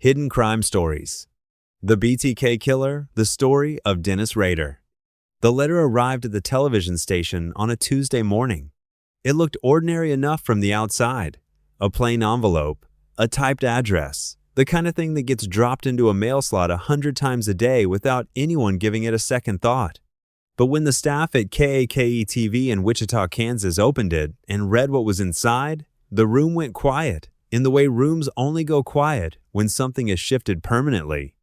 Hidden Crime Stories. The BTK Killer, the story of Dennis Rader. The letter arrived at the television station on a Tuesday morning. It looked ordinary enough from the outside. A plain envelope, a typed address, the kind of thing that gets dropped into a mail slot 100 times a day without anyone giving it a second thought. But when the staff at KAKE-TV in Wichita, Kansas opened it and read what was inside, the room went quiet, in the way rooms only go quiet when something is shifted permanently.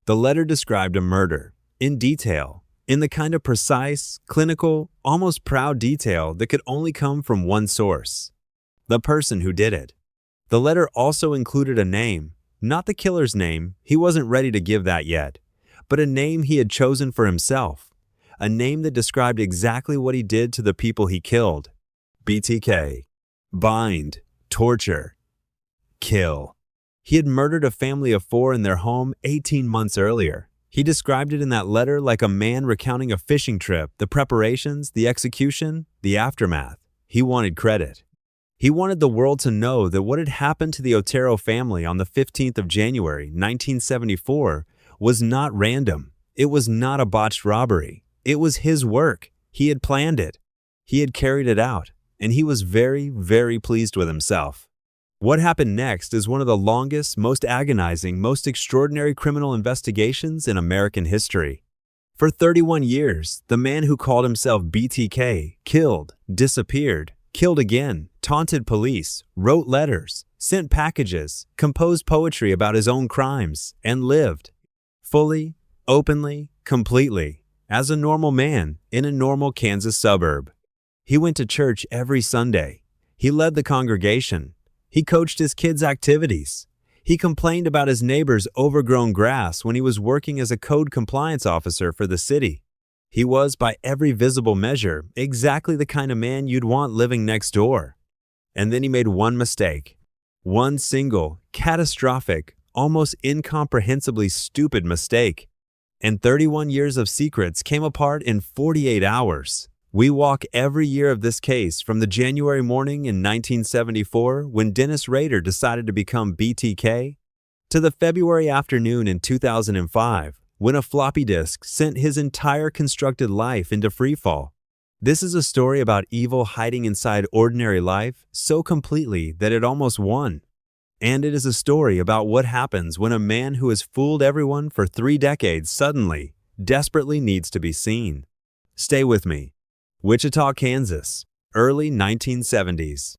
The letter described a murder, in detail, in the kind of precise, clinical, almost proud detail that could only come from one source: the person who did it. The letter also included a name, not the killer's name, he wasn't ready to give that yet, but a name he had chosen for himself, a name that described exactly what he did to the people he killed. BTK. Bind, torture, kill. He had murdered a family of 4 in their home 18 months earlier. He described it in that letter like a man recounting a fishing trip, the preparations, the execution, the aftermath. He wanted credit. He wanted the world to know that what had happened to the Otero family on the 15th of January, 1974, was not random. It was not a botched robbery. It was his work. He had planned it. He had carried it out, and he was very, very pleased with himself. What happened next is one of the longest, most agonizing, most extraordinary criminal investigations in American history. For 31 years, the man who called himself BTK killed, disappeared, killed again, taunted police, wrote letters, sent packages, composed poetry about his own crimes, and lived fully, openly, completely, as a normal man in a normal Kansas suburb. He went to church every Sunday. He led the congregation. He coached his kids' activities. He complained about his neighbor's overgrown grass when he was working as a code compliance officer for the city. He was, by every visible measure, exactly the kind of man you'd want living next door. And then he made one mistake. One single, catastrophic, almost incomprehensibly stupid mistake. And 31 years of secrets came apart in 48 hours. We walk every year of this case from the January morning in 1974 when Dennis Rader decided to become BTK to the February afternoon in 2005 when a floppy disk sent his entire constructed life into freefall. This is a story about evil hiding inside ordinary life so completely that it almost won. And it is a story about what happens when a man who has fooled everyone for 3 decades suddenly, desperately needs to be seen. Stay with me. Wichita, Kansas, early 1970s.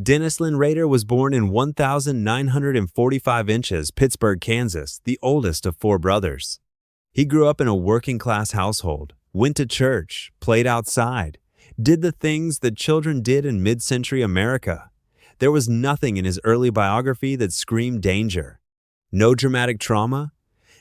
Dennis Lynn Rader was born in 1,945 inches, Pittsburgh, Kansas, the oldest of 4 brothers. He grew up in a working-class household, went to church, played outside, did the things that children did in mid-century America. There was nothing in his early biography that screamed danger. No dramatic trauma,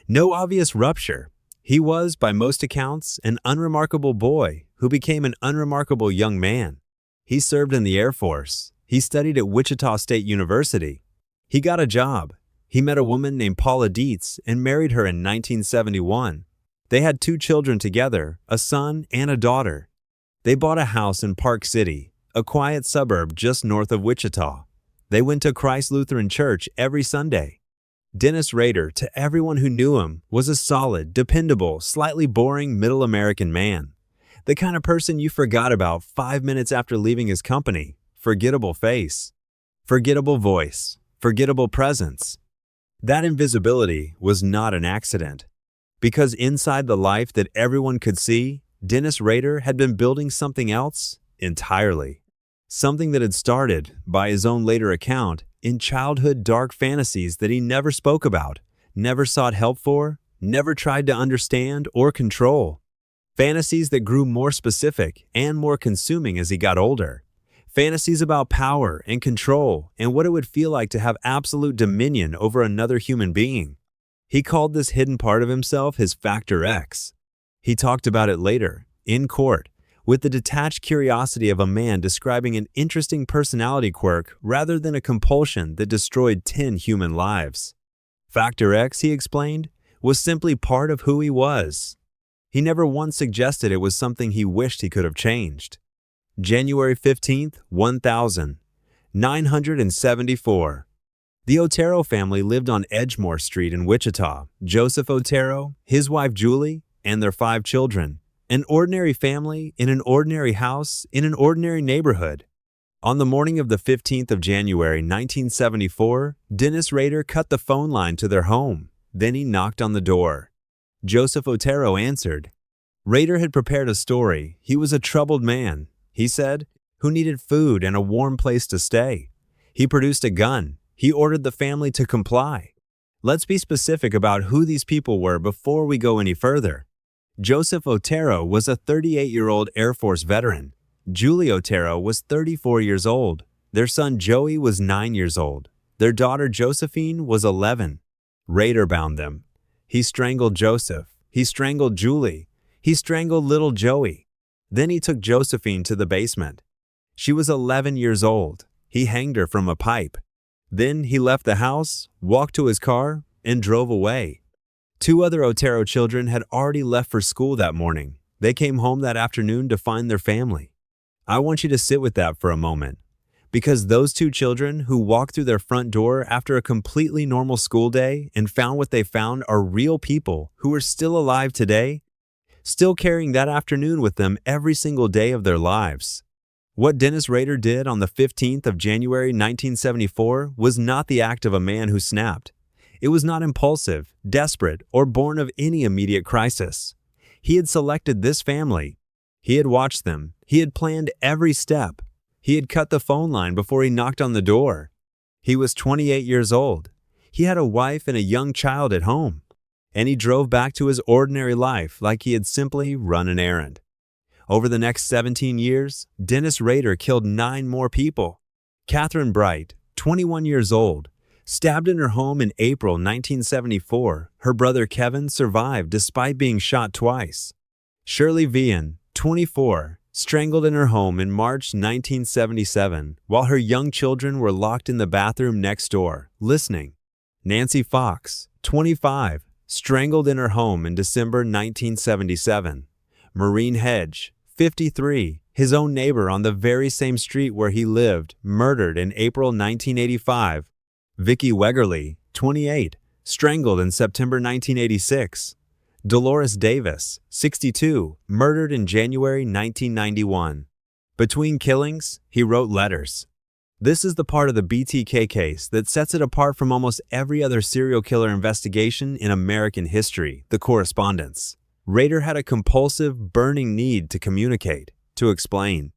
no obvious rupture. He was, by most accounts, an unremarkable boy who became an unremarkable young man. He served in the Air Force. He studied at Wichita State University. He got a job. He met a woman named Paula Dietz and married her in 1971. They had 2 children together, a son and a daughter. They bought a house in Park City, a quiet suburb just north of Wichita. They went to Christ Lutheran Church every Sunday. Dennis Rader, to everyone who knew him, was a solid, dependable, slightly boring middle American man. The kind of person you forgot about 5 minutes after leaving his company. Forgettable face, forgettable voice, forgettable presence. That invisibility was not an accident. Because inside the life that everyone could see, Dennis Rader had been building something else entirely. Something that had started, by his own later account, in childhood dark fantasies that he never spoke about, never sought help for, never tried to understand or control. Fantasies that grew more specific and more consuming as he got older. Fantasies about power and control and what it would feel like to have absolute dominion over another human being. He called this hidden part of himself his Factor X. He talked about it later, in court, with the detached curiosity of a man describing an interesting personality quirk rather than a compulsion that destroyed 10 human lives. Factor X, he explained, was simply part of who he was. He never once suggested it was something he wished he could have changed. January 15th, 1974. The Otero family lived on Edgemore Street in Wichita. Joseph Otero, his wife Julie, and their 5 children. An ordinary family in an ordinary house in an ordinary neighborhood. On the morning of the 15th of January, 1974, Dennis Rader cut the phone line to their home. Then he knocked on the door. Joseph Otero answered. Rader had prepared a story. He was a troubled man, he said, who needed food and a warm place to stay. He produced a gun. He ordered the family to comply. Let's be specific about who these people were before we go any further. Joseph Otero was a 38-year-old Air Force veteran. Julie Otero was 34 years old. Their son Joey was 9 years old. Their daughter Josephine was 11. Rader bound them. He strangled Joseph. He strangled Julie. He strangled little Joey. Then he took Josephine to the basement. She was 11 years old. He hanged her from a pipe. Then he left the house, walked to his car, and drove away. 2 other Otero children had already left for school that morning. They came home that afternoon to find their family. I want you to sit with that for a moment, because those 2 children who walked through their front door after a completely normal school day and found what they found are real people who are still alive today, still carrying that afternoon with them every single day of their lives. What Dennis Rader did on the 15th of January 1974 was not the act of a man who snapped. It was not impulsive, desperate, or born of any immediate crisis. He had selected this family. He had watched them. He had planned every step. He had cut the phone line before he knocked on the door. He was 28 years old. He had a wife and a young child at home. And he drove back to his ordinary life like he had simply run an errand. Over the next 17 years, Dennis Rader killed 9 more people. Catherine Bright, 21 years old, stabbed in her home in April 1974. Her brother Kevin survived despite being shot twice. Shirley Vian, 24, strangled in her home in March 1977 while her young children were locked in the bathroom next door, listening. Nancy Fox, 25, strangled in her home in December 1977. Maureen Hedge, 53, his own neighbor on the very same street where he lived, murdered in April 1985. Vicki Wegerle, 28, strangled in September 1986. Dolores Davis, 62, murdered in January 1991. Between killings, he wrote letters. This is the part of the BTK case that sets it apart from almost every other serial killer investigation in American history, the correspondence. Rader had a compulsive, burning need to communicate, to explain,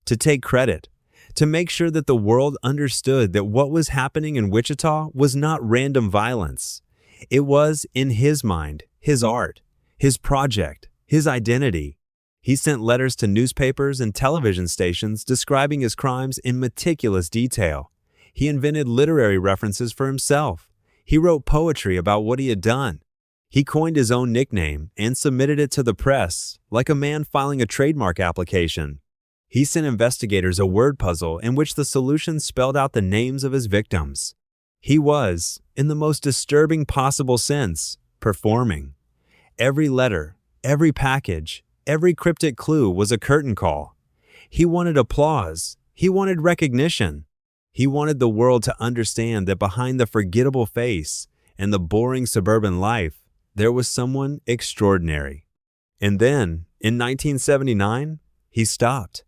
to take credit, to make sure that the world understood that what was happening in Wichita was not random violence. It was, in his mind, his art, his project, his identity. He sent letters to newspapers and television stations describing his crimes in meticulous detail. He invented literary references for himself. He wrote poetry about what he had done. He coined his own nickname and submitted it to the press, like a man filing a trademark application. He sent investigators a word puzzle in which the solution spelled out the names of his victims. He was, in the most disturbing possible sense, performing. Every letter, every package, every cryptic clue was a curtain call. He wanted applause. He wanted recognition. He wanted the world to understand that behind the forgettable face and the boring suburban life, there was someone extraordinary. And then, in 1979, he stopped.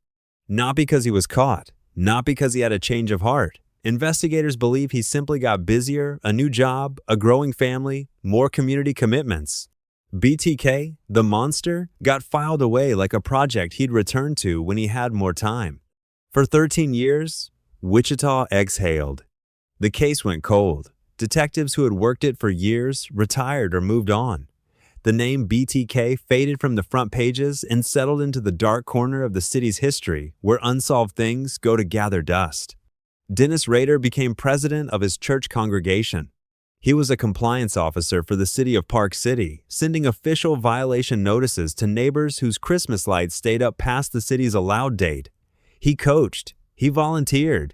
Not because he was caught, not because he had a change of heart. Investigators believe he simply got busier, a new job, a growing family, more community commitments. BTK, the monster, got filed away like a project he'd returned to when he had more time. For 13 years, Wichita exhaled. The case went cold. Detectives who had worked it for years retired or moved on. The name BTK faded from the front pages and settled into the dark corner of the city's history where unsolved things go to gather dust. Dennis Rader became president of his church congregation. He was a compliance officer for the city of Park City, sending official violation notices to neighbors whose Christmas lights stayed up past the city's allowed date. He coached. He volunteered.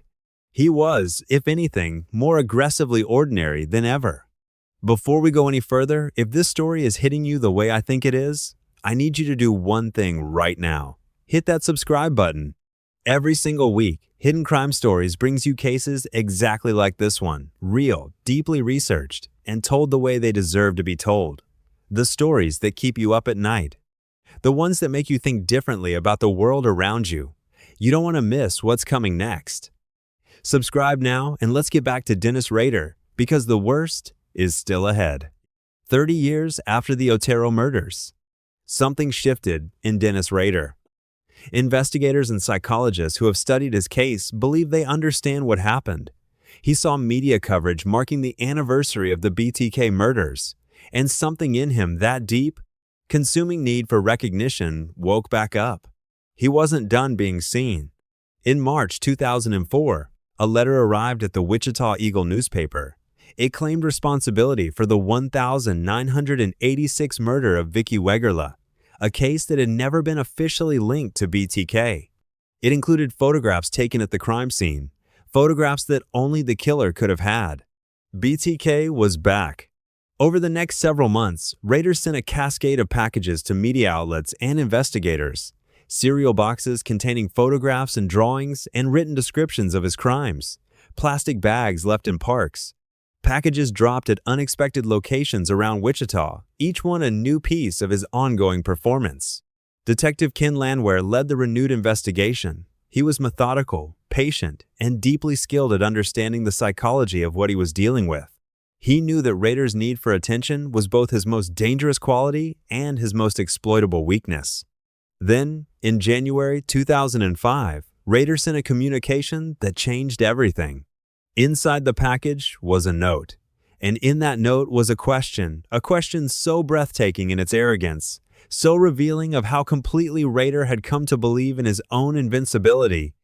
He was, if anything, more aggressively ordinary than ever. Before we go any further, if this story is hitting you the way I think it is, I need you to do one thing right now. Hit that subscribe button. Every single week, Hidden Crime Stories brings you cases exactly like this one, real, deeply researched, and told the way they deserve to be told. The stories that keep you up at night. The ones that make you think differently about the world around you. You don't want to miss what's coming next. Subscribe now and let's get back to Dennis Rader, because the worst is still ahead. 30 years after the Otero murders, something shifted in Dennis Rader. Investigators and psychologists who have studied his case believe they understand what happened. He saw media coverage marking the anniversary of the BTK murders, and something in him that deep, consuming need for recognition woke back up. He wasn't done being seen. In March 2004, a letter arrived at the Wichita Eagle newspaper. It claimed responsibility for the 1,986 murder of Vicki Wegerle, a case that had never been officially linked to BTK. It included photographs taken at the crime scene, photographs that only the killer could have had. BTK was back. Over the next several months, Rader sent a cascade of packages to media outlets and investigators, cereal boxes containing photographs and drawings and written descriptions of his crimes, plastic bags left in parks, packages dropped at unexpected locations around Wichita, each one a new piece of his ongoing performance. Detective Ken Landwehr led the renewed investigation. He was methodical, patient, and deeply skilled at understanding the psychology of what he was dealing with. He knew that Rader's need for attention was both his most dangerous quality and his most exploitable weakness. Then, in January 2005, Rader sent a communication that changed everything. Inside the package was a note, and in that note was a question so breathtaking in its arrogance, so revealing of how completely Rader had come to believe in his own invincibility,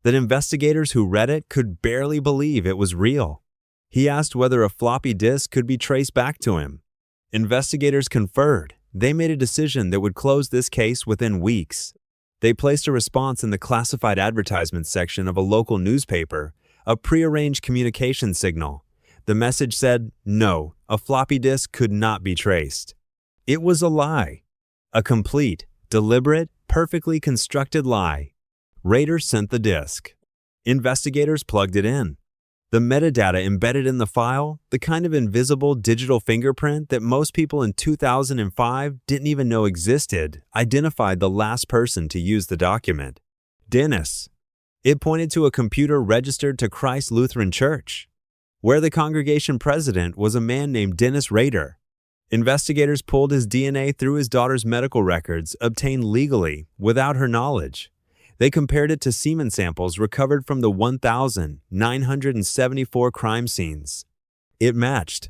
that investigators who read it could barely believe it was real. He asked whether a floppy disk could be traced back to him. Investigators conferred. They made a decision that would close this case within weeks. They placed a response in the classified advertisements section of a local newspaper, a prearranged communication signal. The message said, no, a floppy disk could not be traced. It was a lie. A complete, deliberate, perfectly constructed lie. Rader sent the disk. Investigators plugged it in. The metadata embedded in the file, the kind of invisible digital fingerprint that most people in 2005 didn't even know existed, identified the last person to use the document. Dennis. It pointed to a computer registered to Christ Lutheran Church, where the congregation president was a man named Dennis Rader. Investigators pulled his DNA through his daughter's medical records, obtained legally, without her knowledge. They compared it to semen samples recovered from the 1,974 crime scenes. It matched.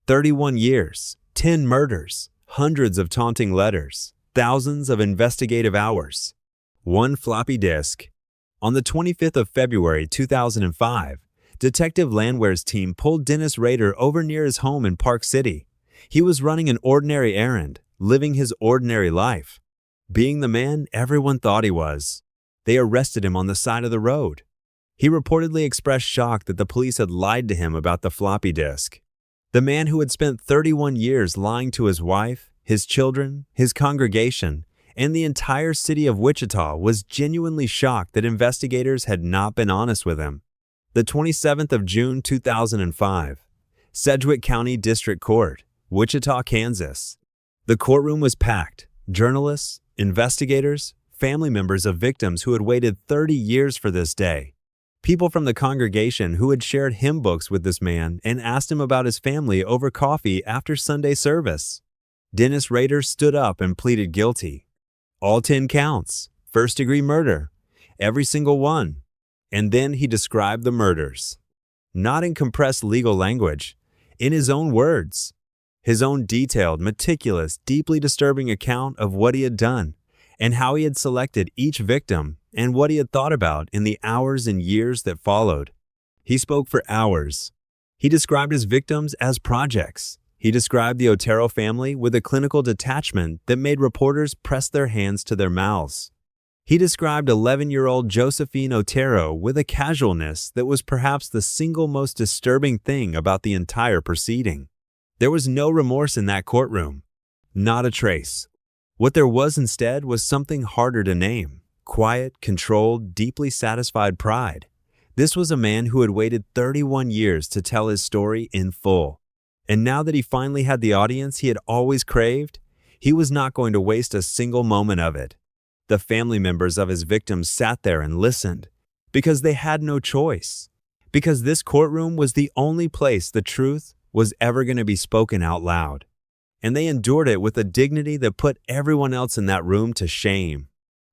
31 years, 10 murders, hundreds of taunting letters, thousands of investigative hours. One floppy disk. On the 25th of February 2005, Detective Landwehr's team pulled Dennis Rader over near his home in Park City. He was running an ordinary errand, living his ordinary life, being the man everyone thought he was. They arrested him on the side of the road. He reportedly expressed shock that the police had lied to him about the floppy disk. The man who had spent 31 years lying to his wife, his children, his congregation, and the entire city of Wichita was genuinely shocked that investigators had not been honest with him. The 27th of June 2005, Sedgwick County District Court, Wichita, Kansas. The courtroom was packed. Journalists, investigators, family members of victims who had waited 30 years for this day. People from the congregation who had shared hymn books with this man and asked him about his family over coffee after Sunday service. Dennis Rader stood up and pleaded guilty. All 10 counts, first-degree murder, every single one. And then he described the murders. Not in compressed legal language, in his own words. His own detailed, meticulous, deeply disturbing account of what he had done, and how he had selected each victim and what he had thought about in the hours and years that followed. He spoke for hours. He described his victims as projects. He described the Otero family with a clinical detachment that made reporters press their hands to their mouths. He described 11-year-old Josephine Otero with a casualness that was perhaps the single most disturbing thing about the entire proceeding. There was no remorse in that courtroom. Not a trace. What there was instead was something harder to name. quiet, controlled, deeply satisfied pride. This was a man who had waited 31 years to tell his story in full. And now that he finally had the audience he had always craved, he was not going to waste a single moment of it. The family members of his victims sat there and listened, because they had no choice. Because this courtroom was the only place the truth was ever going to be spoken out loud. And they endured it with a dignity that put everyone else in that room to shame.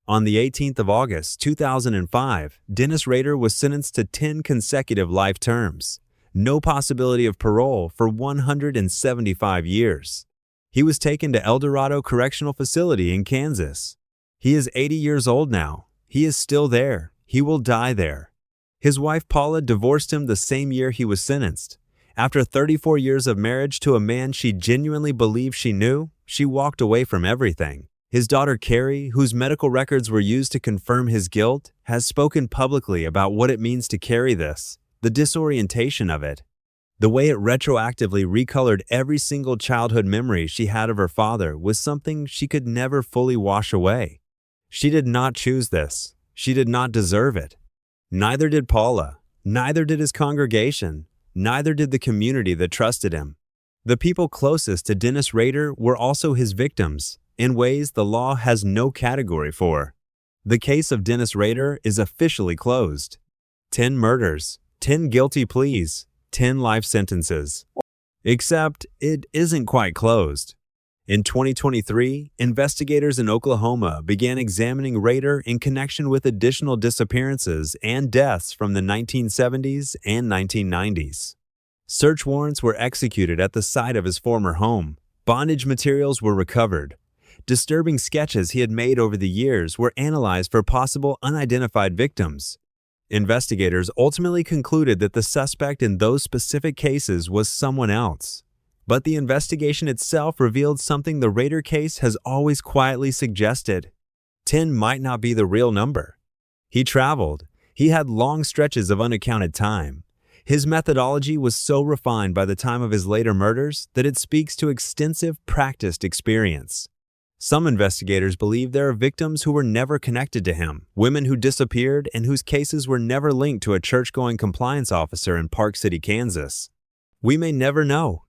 On the 18th of August, 2005, Dennis Rader was sentenced to 10 consecutive life terms. No possibility of parole for 175 years. He was taken to El Dorado Correctional Facility in Kansas. He is 80 years old now. He is still there. He will die there. His wife Paula divorced him the same year he was sentenced. After 34 years of marriage to a man she genuinely believed she knew, she walked away from everything. His daughter Carrie, whose medical records were used to confirm his guilt, has spoken publicly about what it means to carry this, the disorientation of it. The way it retroactively recolored every single childhood memory she had of her father was something she could never fully wash away. She did not choose this. She did not deserve it. Neither did Paula. Neither did his congregation. Neither did the community that trusted him. The people closest to Dennis Rader were also his victims, in ways the law has no category for. The case of Dennis Rader is officially closed. 10 murders, 10 guilty pleas, 10 life sentences. Except it isn't quite closed. In 2023, investigators in Oklahoma began examining Rader in connection with additional disappearances and deaths from the 1970s and 1990s. Search warrants were executed at the site of his former home. Bondage materials were recovered. Disturbing sketches he had made over the years were analyzed for possible unidentified victims. Investigators ultimately concluded that the suspect in those specific cases was someone else. But the investigation itself revealed something the Rader case has always quietly suggested. 10 might not be the real number. He traveled. He had long stretches of unaccounted time. His methodology was so refined by the time of his later murders that it speaks to extensive practiced experience. Some investigators believe there are victims who were never connected to him, women who disappeared and whose cases were never linked to a church-going compliance officer in Park City, Kansas. We may never know,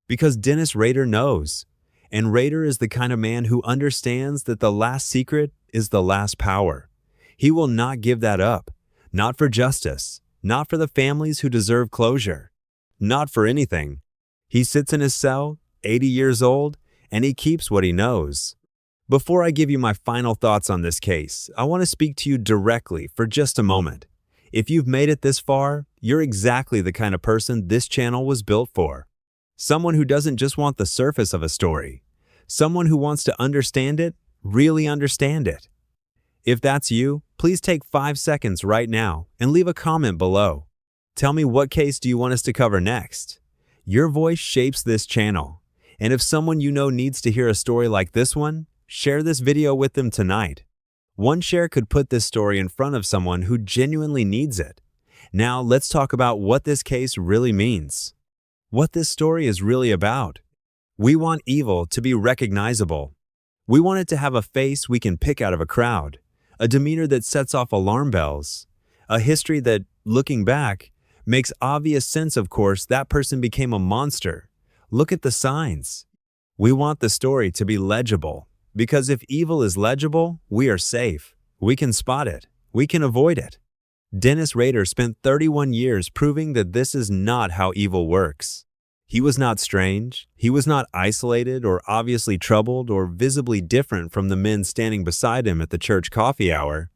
because Dennis Rader knows. And Rader is the kind of man who understands that the last secret is the last power. He will not give that up, not for justice, not for the families who deserve closure, not for anything. He sits in his cell, 80 years old, and he keeps what he knows. Before I give you my final thoughts on this case, I want to speak to you directly for just a moment. If you've made it this far, you're exactly the kind of person this channel was built for. Someone who doesn't just want the surface of a story. Someone who wants to understand it, really understand it. If that's you, please take 5 seconds right now and leave a comment below. Tell me, what case do you want us to cover next? Your voice shapes this channel. And if someone you know needs to hear a story like this one, share this video with them tonight. One share could put this story in front of someone who genuinely needs it. Now let's talk about what this case really means. What this story is really about. We want evil to be recognizable. We want it to have a face we can pick out of a crowd, a demeanor that sets off alarm bells, a history that, looking back, makes obvious sense. Of course, that person became a monster. Look at the signs. We want the story to be legible, because if evil is legible, we are safe. We can spot it. We can avoid it. Dennis Rader spent 31 years proving that this is not how evil works. He was not strange. He was not isolated or obviously troubled or visibly different from the men standing beside him at the church coffee hour.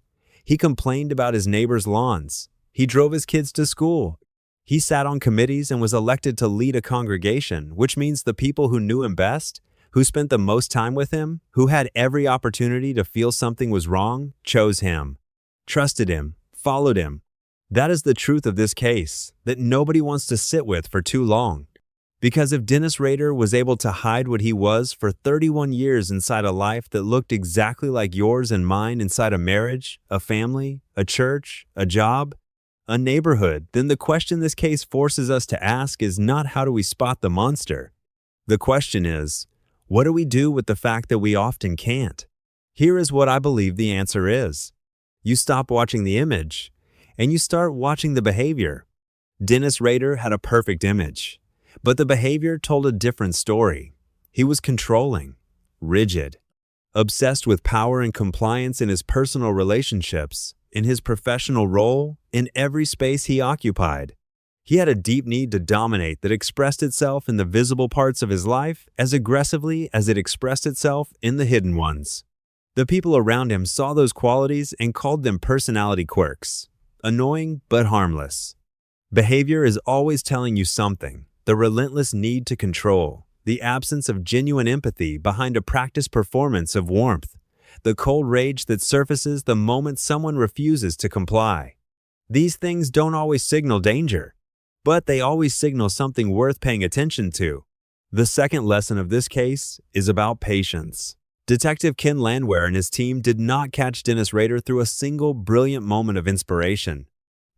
He complained about his neighbors' lawns. He drove his kids to school. He sat on committees and was elected to lead a congregation, which means the people who knew him best, who spent the most time with him, who had every opportunity to feel something was wrong, chose him, trusted him, followed him. That is the truth of this case that nobody wants to sit with for too long. Because if Dennis Rader was able to hide what he was for 31 years inside a life that looked exactly like yours and mine inside a marriage, a family, a church, a job, a neighborhood, then the question this case forces us to ask is not how do we spot the monster. The question is, what do we do with the fact that we often can't? Here is what I believe the answer is. You stop watching the image, and you start watching the behavior. Dennis Rader had a perfect image, but the behavior told a different story. He was controlling, rigid, obsessed with power and compliance in his personal relationships, in his professional role, in every space he occupied. He had a deep need to dominate that expressed itself in the visible parts of his life as aggressively as it expressed itself in the hidden ones. The people around him saw those qualities and called them personality quirks, annoying but harmless. Behavior is always telling you something, the relentless need to control, the absence of genuine empathy behind a practiced performance of warmth, the cold rage that surfaces the moment someone refuses to comply. These things don't always signal danger, but they always signal something worth paying attention to. The second lesson of this case is about patience. Detective Ken Landwehr and his team did not catch Dennis Rader through a single brilliant moment of inspiration.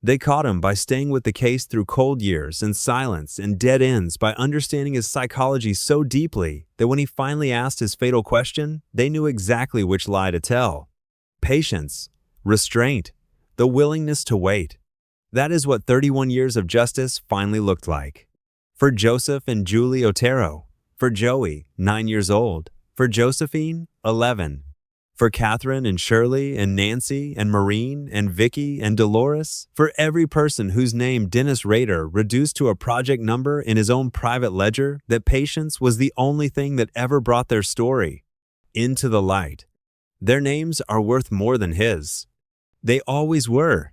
They caught him by staying with the case through cold years and silence and dead ends, by understanding his psychology so deeply that when he finally asked his fatal question, they knew exactly which lie to tell. Patience, restraint, the willingness to wait. That is what 31 years of justice finally looked like. For Joseph and Julie Otero, for Joey, 9 years old, for Josephine, 11, for Catherine and Shirley and Nancy and Maureen and Vicky and Dolores, for every person whose name Dennis Rader reduced to a project number in his own private ledger, that patience was the only thing that ever brought their story into the light. Their names are worth more than his. They always were.